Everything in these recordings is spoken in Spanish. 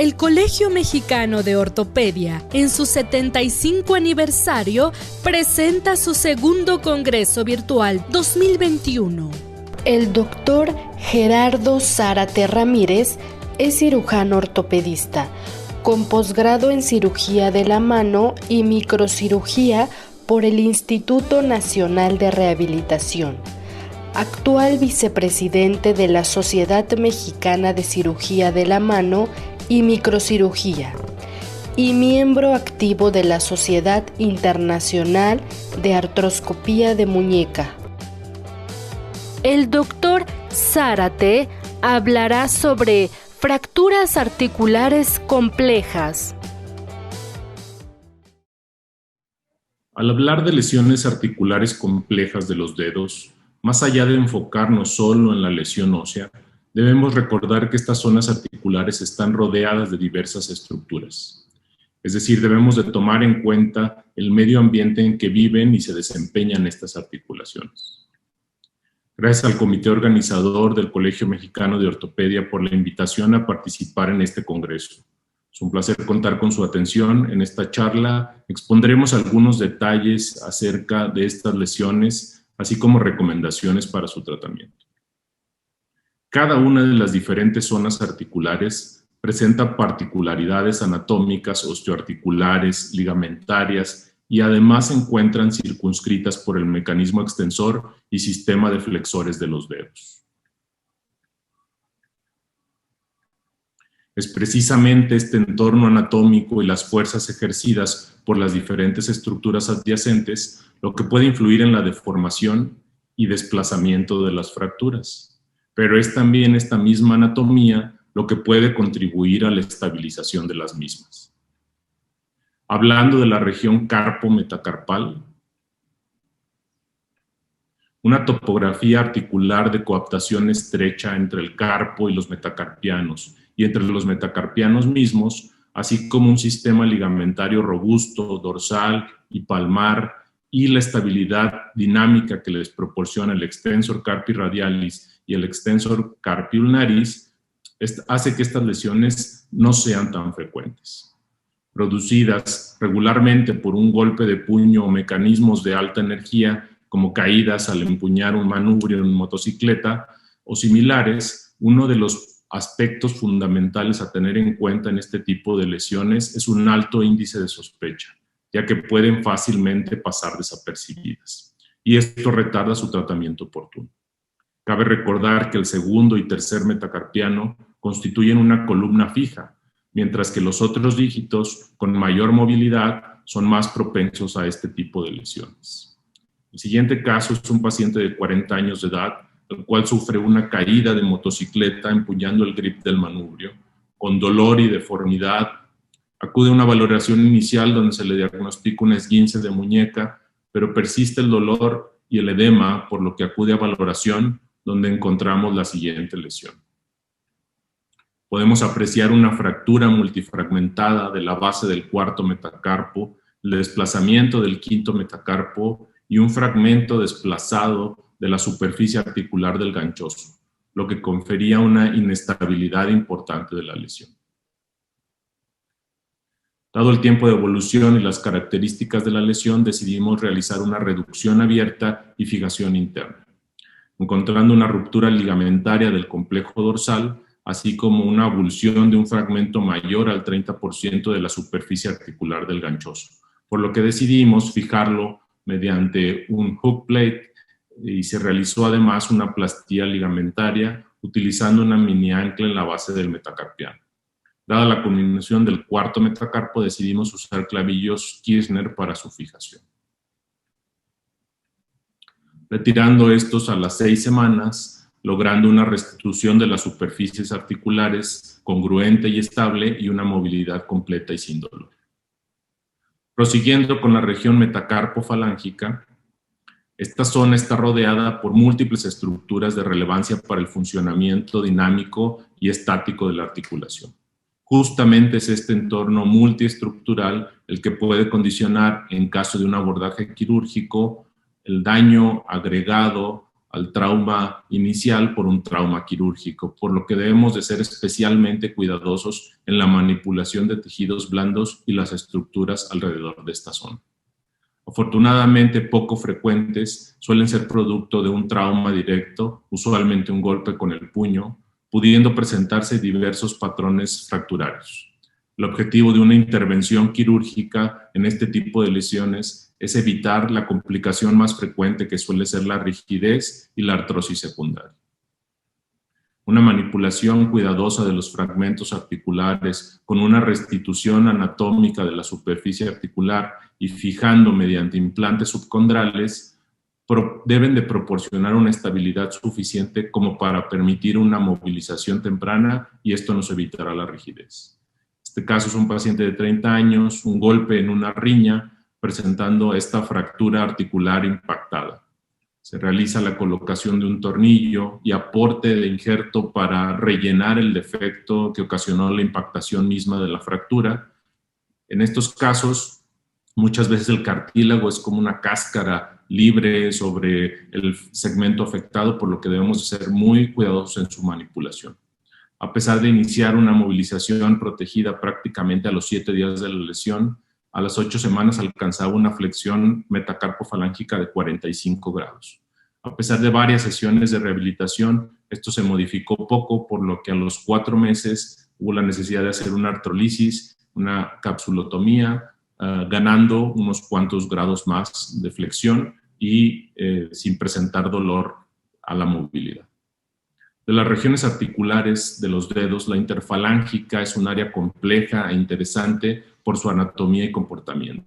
El Colegio Mexicano de Ortopedia, en su 75 aniversario, presenta su segundo Congreso Virtual 2021. El doctor Gerardo Zárate Ramírez es cirujano ortopedista, con posgrado en cirugía de la mano y microcirugía por el Instituto Nacional de Rehabilitación, actual vicepresidente de la Sociedad Mexicana de Cirugía de la Mano y Microcirugía, y miembro activo de la Sociedad Internacional de Artroscopía de Muñeca. El doctor Zárate hablará sobre fracturas articulares complejas. Al hablar de lesiones articulares complejas de los dedos, más allá de enfocarnos solo en la lesión ósea, debemos recordar que estas zonas articulares están rodeadas de diversas estructuras. Es decir, debemos de tomar en cuenta el medio ambiente en que viven y se desempeñan estas articulaciones. Gracias al comité organizador del Colegio Mexicano de Ortopedia por la invitación a participar en este congreso. Es un placer contar con su atención. En esta charla expondremos algunos detalles acerca de estas lesiones, así como recomendaciones para su tratamiento. Cada una de las diferentes zonas articulares presenta particularidades anatómicas, osteoarticulares, ligamentarias y además se encuentran circunscritas por el mecanismo extensor y sistema de flexores de los dedos. Es precisamente este entorno anatómico y las fuerzas ejercidas por las diferentes estructuras adyacentes lo que puede influir en la deformación y desplazamiento de las fracturas. Pero es también esta misma anatomía lo que puede contribuir a la estabilización de las mismas. Hablando de la región carpo-metacarpal, una topografía articular de coaptación estrecha entre el carpo y los metacarpianos y entre los metacarpianos mismos, así como un sistema ligamentario robusto, dorsal y palmar, y la estabilidad dinámica que les proporciona el extensor carpi radialis y el extensor carpi ulnaris, hace que estas lesiones no sean tan frecuentes. Producidas regularmente por un golpe de puño o mecanismos de alta energía, como caídas al empuñar un manubrio en motocicleta o similares, uno de los aspectos fundamentales a tener en cuenta en este tipo de lesiones es un alto índice de sospecha, ya que pueden fácilmente pasar desapercibidas, y esto retarda su tratamiento oportuno. Cabe recordar que el segundo y tercer metacarpiano constituyen una columna fija, mientras que los otros dígitos con mayor movilidad son más propensos a este tipo de lesiones. El siguiente caso es un paciente de 40 años de edad, el cual sufre una caída de motocicleta empuñando el grip del manubrio, con dolor y deformidad. Acude a una valoración inicial donde se le diagnostica un esguince de muñeca, pero persiste el dolor y el edema, por lo que acude a valoración, donde encontramos la siguiente lesión. Podemos apreciar una fractura multifragmentada de la base del cuarto metacarpo, el desplazamiento del quinto metacarpo y un fragmento desplazado de la superficie articular del ganchoso, lo que confería una inestabilidad importante de la lesión. Dado el tiempo de evolución y las características de la lesión, decidimos realizar una reducción abierta y fijación interna, encontrando una ruptura ligamentaria del complejo dorsal, así como una avulsión de un fragmento mayor al 30% de la superficie articular del ganchoso, por lo que decidimos fijarlo mediante un hook plate y se realizó además una plastía ligamentaria utilizando una mini ancla en la base del metacarpiano. Dada la culminación del cuarto metacarpo, decidimos usar clavillos Kirchner para su fijación. Retirando estos a las 6 semanas, logrando una restitución de las superficies articulares congruente y estable y una movilidad completa y sin dolor. Prosiguiendo con la región metacarpo-falángica, esta zona está rodeada por múltiples estructuras de relevancia para el funcionamiento dinámico y estático de la articulación. Justamente es este entorno multiestructural el que puede condicionar, en caso de un abordaje quirúrgico, el daño agregado al trauma inicial por un trauma quirúrgico, por lo que debemos de ser especialmente cuidadosos en la manipulación de tejidos blandos y las estructuras alrededor de esta zona. Afortunadamente, poco frecuentes, suelen ser producto de un trauma directo, usualmente un golpe con el puño, pudiendo presentarse diversos patrones fracturarios. El objetivo de una intervención quirúrgica en este tipo de lesiones es evitar la complicación más frecuente, que suele ser la rigidez y la artrosis secundaria. Una manipulación cuidadosa de los fragmentos articulares con una restitución anatómica de la superficie articular y fijando mediante implantes subcondrales deben de proporcionar una estabilidad suficiente como para permitir una movilización temprana, y esto nos evitará la rigidez. Este caso es un paciente de 30 años, un golpe en una riña, presentando esta fractura articular impactada. Se realiza la colocación de un tornillo y aporte de injerto para rellenar el defecto que ocasionó la impactación misma de la fractura. En estos casos, muchas veces el cartílago es como una cáscara libre sobre el segmento afectado, por lo que debemos ser muy cuidadosos en su manipulación. A pesar de iniciar una movilización protegida prácticamente a los 7 días de la lesión, a las 8 semanas alcanzaba una flexión metacarpofalángica de 45 grados. A pesar de varias sesiones de rehabilitación, esto se modificó poco, por lo que a los 4 meses hubo la necesidad de hacer una artrolisis, una capsulotomía, ganando unos cuantos grados más de flexión y sin presentar dolor a la movilidad. De las regiones articulares de los dedos, la interfalángica es un área compleja e interesante por su anatomía y comportamiento.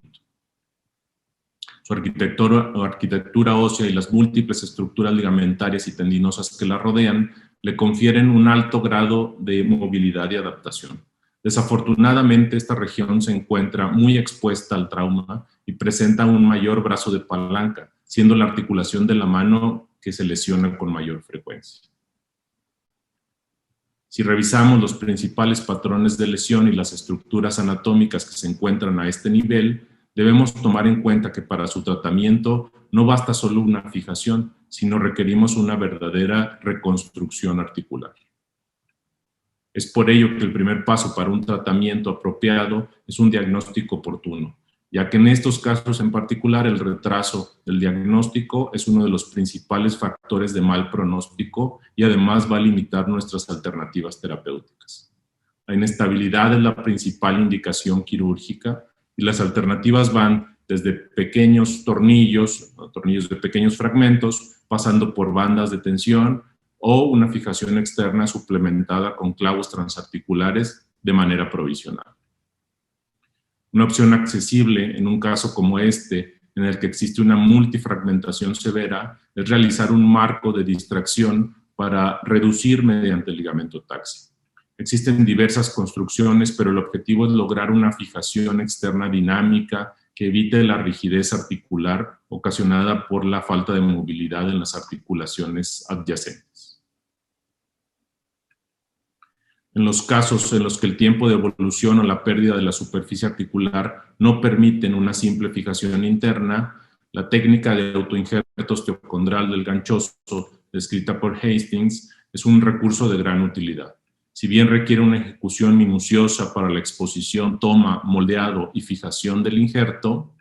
Su arquitectura ósea y las múltiples estructuras ligamentarias y tendinosas que la rodean le confieren un alto grado de movilidad y adaptación. Desafortunadamente, esta región se encuentra muy expuesta al trauma y presenta un mayor brazo de palanca, siendo la articulación de la mano que se lesiona con mayor frecuencia. Si revisamos los principales patrones de lesión y las estructuras anatómicas que se encuentran a este nivel, debemos tomar en cuenta que para su tratamiento no basta solo una fijación, sino requerimos una verdadera reconstrucción articular. Es por ello que el primer paso para un tratamiento apropiado es un diagnóstico oportuno, ya que en estos casos en particular el retraso del diagnóstico es uno de los principales factores de mal pronóstico y además va a limitar nuestras alternativas terapéuticas. La inestabilidad es la principal indicación quirúrgica y las alternativas van desde pequeños tornillos de pequeños fragmentos, pasando por bandas de tensión o una fijación externa suplementada con clavos transarticulares de manera provisional. Una opción accesible en un caso como este, en el que existe una multifragmentación severa, es realizar un marco de distracción para reducir mediante el ligamento taxi. Existen diversas construcciones, pero el objetivo es lograr una fijación externa dinámica que evite la rigidez articular ocasionada por la falta de movilidad en las articulaciones adyacentes. En los casos en los que el tiempo de evolución o la pérdida de la superficie articular no permiten una simple fijación interna, la técnica de autoinjerto osteocondral del ganchoso, descrita por Hastings, es un recurso de gran utilidad. Si bien requiere una ejecución minuciosa para la exposición, toma, moldeado y fijación del injerto,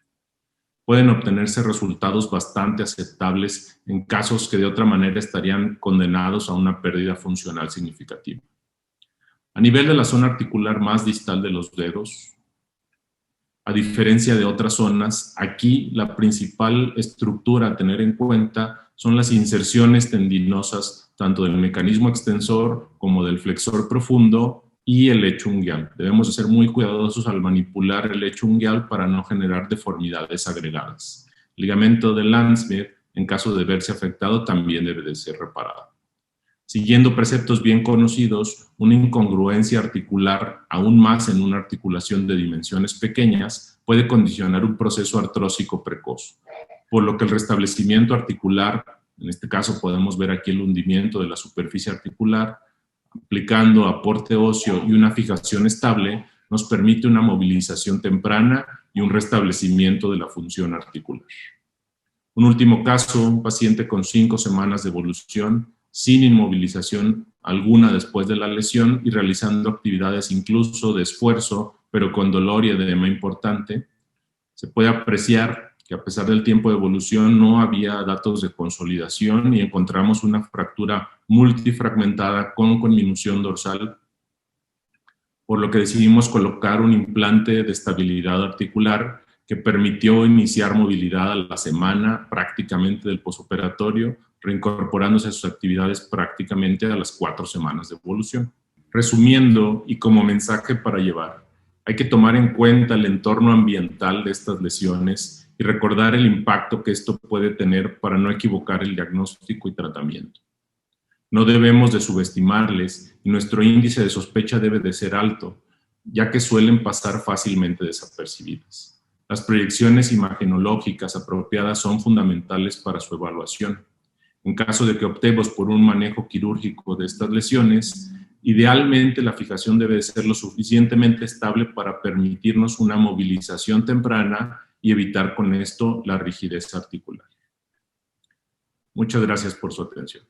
pueden obtenerse resultados bastante aceptables en casos que de otra manera estarían condenados a una pérdida funcional significativa. A nivel de la zona articular más distal de los dedos, a diferencia de otras zonas, aquí la principal estructura a tener en cuenta son las inserciones tendinosas tanto del mecanismo extensor como del flexor profundo y el lecho unguial. Debemos ser muy cuidadosos al manipular el lecho unguial para no generar deformidades agregadas. El ligamento de Landsberg, en caso de verse afectado, también debe de ser reparado. Siguiendo preceptos bien conocidos, una incongruencia articular, aún más en una articulación de dimensiones pequeñas, puede condicionar un proceso artrósico precoz, por lo que el restablecimiento articular, en este caso podemos ver aquí el hundimiento de la superficie articular, aplicando aporte óseo y una fijación estable, nos permite una movilización temprana y un restablecimiento de la función articular. Un último caso, un paciente con 5 semanas de evolución, sin inmovilización alguna después de la lesión y realizando actividades incluso de esfuerzo, pero con dolor y edema importante. Se puede apreciar que a pesar del tiempo de evolución no había datos de consolidación y encontramos una fractura multifragmentada con conminución dorsal, por lo que decidimos colocar un implante de estabilidad articular que permitió iniciar movilidad a la semana prácticamente del posoperatorio, reincorporándose a sus actividades prácticamente a las 4 semanas de evolución. Resumiendo y como mensaje para llevar, hay que tomar en cuenta el entorno ambiental de estas lesiones y recordar el impacto que esto puede tener para no equivocar el diagnóstico y tratamiento. No debemos de subestimarles y nuestro índice de sospecha debe de ser alto, ya que suelen pasar fácilmente desapercibidas. Las proyecciones imagenológicas apropiadas son fundamentales para su evaluación. En caso de que optemos por un manejo quirúrgico de estas lesiones, idealmente la fijación debe de ser lo suficientemente estable para permitirnos una movilización temprana y evitar con esto la rigidez articular. Muchas gracias por su atención.